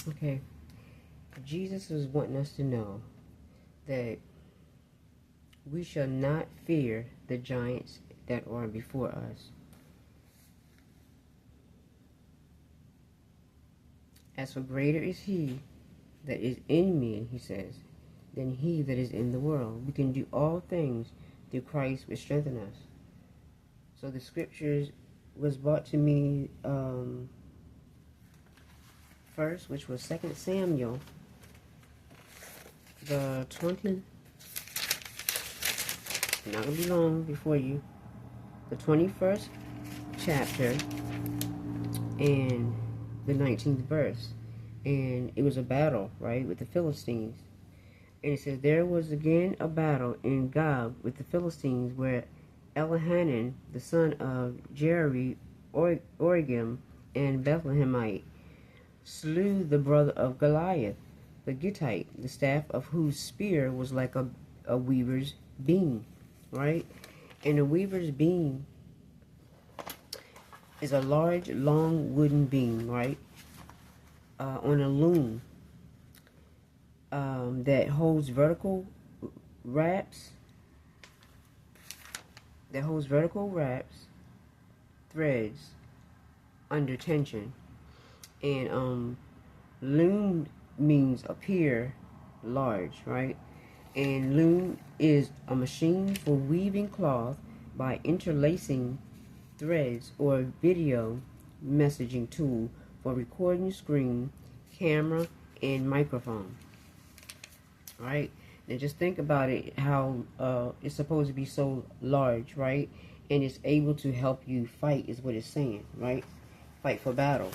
Okay, Jesus was wanting us to know that we shall not fear the giants that are before us. As for greater is he that is in me, he says, than he that is in the world. We can do all things through Christ which strengthen us. So the scriptures was brought to me first, which was 2 Samuel, the 20, not going to be long before you, the 21st chapter and the 19th verse. And it was a battle, right, with the Philistines. And it says, there was again a battle in Gob with the Philistines, where Elhanan, the son of Jerry, Oregim, and Bethlehemite, slew the brother of Goliath, the Gittite, the staff of whose spear was like a weaver's beam, right? And a weaver's beam is a large, long wooden beam, right, on a loom that holds vertical wraps, threads under tension. And loom means appear large, right? And loom is a machine for weaving cloth by interlacing threads, or video messaging tool for recording screen, camera, and microphone. Right? Now just think about it, how it's supposed to be so large, right? And it's able to help you fight, is what it's saying, right? Fight for battle.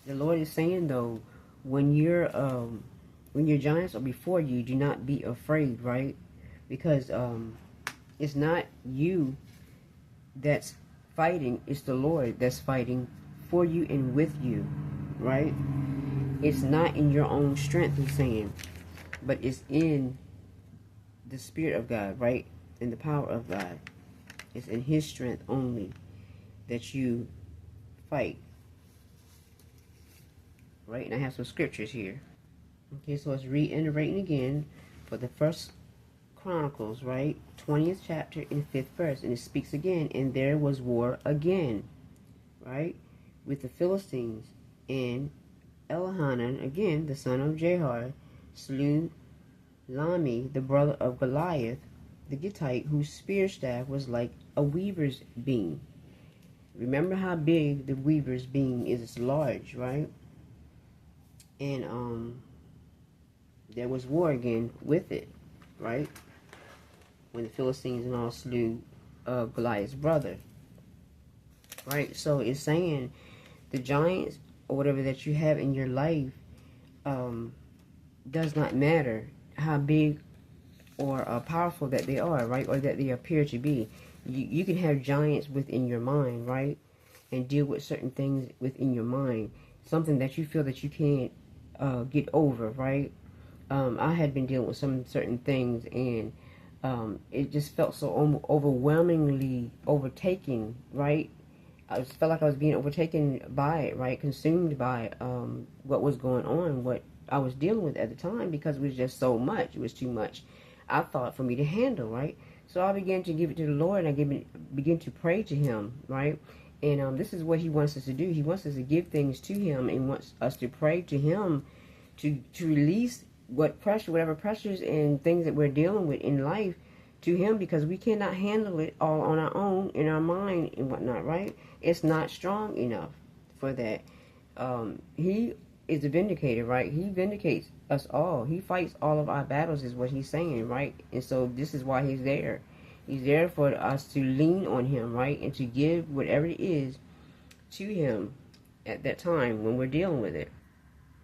The Lord is saying, though, when your giants are before you, do not be afraid, right? Because it's not you that's fighting, it's the Lord that's fighting for you and with you, right? It's not in your own strength, he's saying, but it's in the Spirit of God, right? In the power of God. It's in his strength only that you fight. Right? And I have some scriptures here. Okay, so it's reiterating again for the First Chronicles, right? 20th chapter and 5th verse. And it speaks again. And there was war again, right? With the Philistines. And Elhanan, again, the son of Jehar, slew Lami, the brother of Goliath, the Gittite, whose spear staff was like a weaver's beam. Remember how big the weaver's beam is. It's large, right? And there was war again with it, right? When the Philistines and all slew Goliath's brother, right? So it's saying the giants or whatever that you have in your life does not matter how big or powerful that they are, right? Or that they appear to be. You can have giants within your mind, right? And deal with certain things within your mind. Something that you feel that you can't get over, right? I had been dealing with some certain things, and it just felt so overwhelmingly overtaking, right? I just felt like I was being overtaken by it, right? Consumed by what was going on, what I was dealing with at the time, because it was just so much. It was too much, I thought, for me to handle, right? So I began to give it to the Lord, and I began to pray to him, right? And this is what he wants us to do. He wants us to give things to him, and wants us to pray to him to release whatever pressures and things that we're dealing with in life to him, because we cannot handle it all on our own, in our mind and whatnot, right? It's not strong enough for that. He is the vindicator, right? He vindicates us all. He fights all of our battles, is what he's saying, right? And so this is why he's there. He's there for us to lean on him, right? And to give whatever it is to him at that time when we're dealing with it.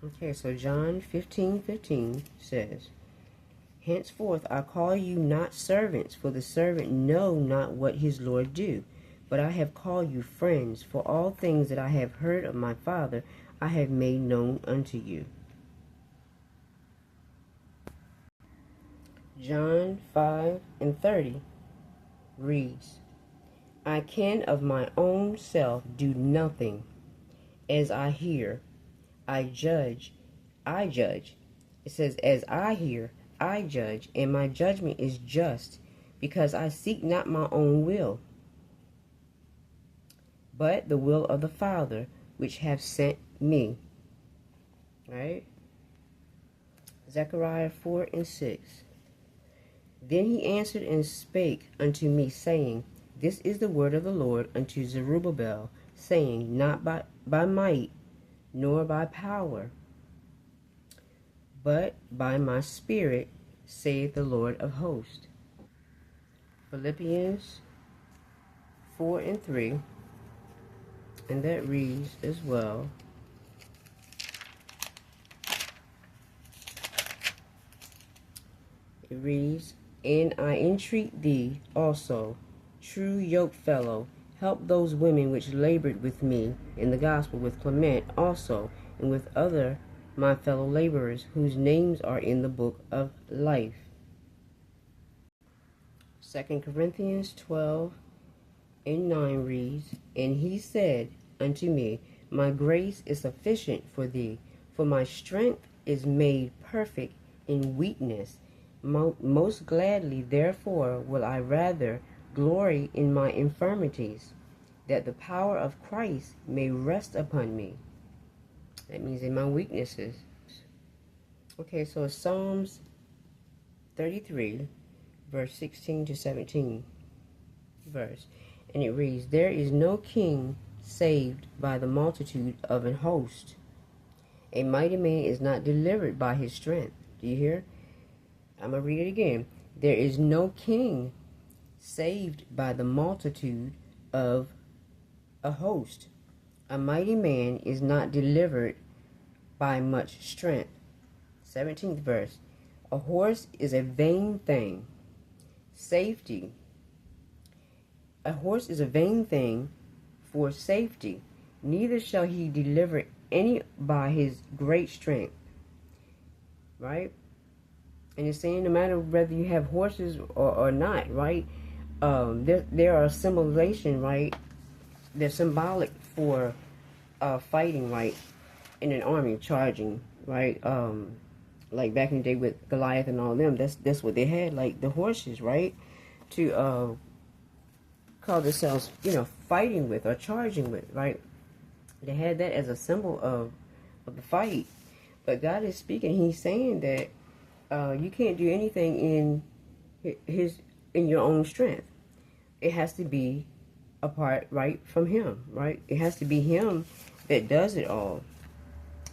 Okay, so John 15:15 says, henceforth I call you not servants, for the servant know not what his Lord do. But I have called you friends, for all things that I have heard of my Father I have made known unto you. John 5:30 reads, I can of my own self do nothing. As I hear, I judge. It says, as I hear, I judge, and my judgment is just, because I seek not my own will, but the will of the Father, which hath sent me. Right? Zechariah 4 and 6. Then he answered and spake unto me, saying, This is the word of the Lord unto Zerubbabel, saying, Not by might, nor by power, but by my spirit, saith the Lord of hosts. Philippians 4 and 3, and that reads as well. It reads, And I entreat thee also, true yokefellow, help those women which labored with me in the gospel, with Clement also, and with other my fellow laborers, whose names are in the book of life. 2 Corinthians 12 and 9 reads, And he said unto me, My grace is sufficient for thee, for my strength is made perfect in weakness. Most gladly, therefore, will I rather glory in my infirmities, that the power of Christ may rest upon me. That means in my weaknesses. Okay, so Psalms 33, verse 16 to 17 verse. And it reads, There is no king saved by the multitude of an host. A mighty man is not delivered by his strength. Do you hear? I'm going to read it again. There is no king saved by the multitude of a host. A mighty man is not delivered by much strength. 17th verse. A horse is a vain thing. Safety. A horse is a vain thing for safety. Neither shall he deliver any by his great strength. Right? And it's saying no matter whether you have horses or not, right? There are symbolization, right? They're symbolic for fighting, right? In an army, charging, right? Like back in the day with Goliath and all them, that's what they had, like the horses, right? To call themselves, fighting with or charging with, right? They had that as a symbol of the fight. But God is speaking. He's saying that you can't do anything in your own strength. It has to be apart, right, from Him, right? It has to be Him that does it all.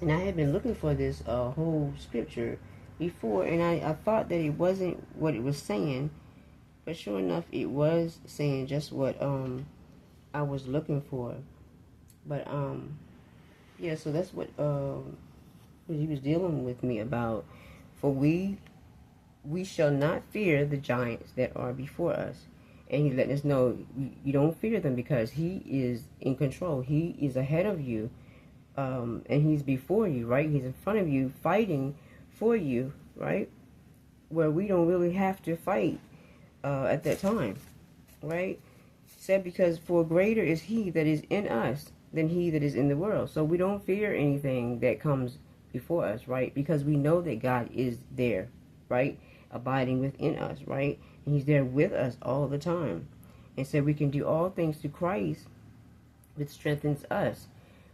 And I had been looking for this whole scripture before, and I thought that it wasn't what it was saying, but sure enough, it was saying just what I was looking for. But yeah, so that's what he was dealing with me about. For we shall not fear the giants that are before us. And he's letting us know you don't fear them because he is in control. He is ahead of you, and he's before you, right? He's in front of you, fighting for you, right? Where we don't really have to fight at that time, right? Said because for greater is he that is in us than he that is in the world. So we don't fear anything that comes before us, right? Because we know that God is there, right? Abiding within us, right? And he's there with us all the time. And so we can do all things through Christ, which strengthens us.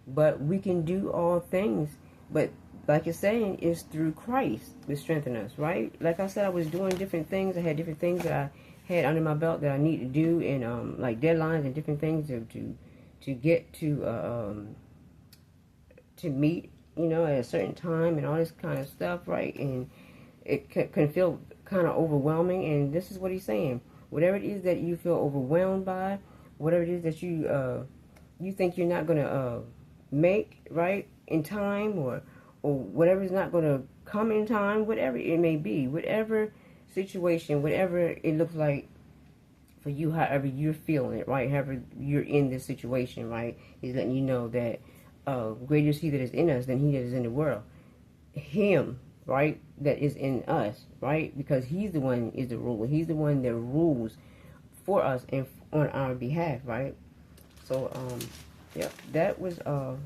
But we can do all things, but like it's saying, it's through Christ which strengthens us, right? Like I said, I was doing different things. I had different things that I had under my belt that I need to do, and like deadlines and different things to get to meet, at a certain time and all this kind of stuff, right? And it can feel kind of overwhelming, and this is what he's saying. Whatever it is that you feel overwhelmed by, whatever it is that you think you're not going to make, right, in time, or whatever is not going to come in time, whatever it may be, whatever situation, whatever it looks like for you, however you're feeling it, right, however you're in this situation, right, he's letting you know that greater is he that is in us than he that is in the world. Him, right, that is in us, right, because he's the one is the ruler. He's the one that rules for us and on our behalf, right? So, yeah, that was all,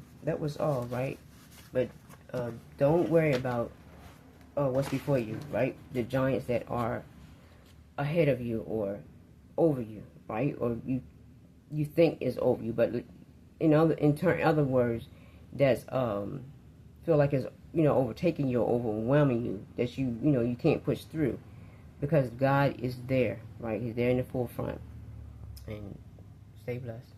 right? But Don't worry about what's before you, right? The giants that are ahead of you or over you, right? Or you think is over you, but other words, that's feel like it's overtaking you or overwhelming you, that you can't push through, because God is there, right? He's there in the forefront. And stay blessed.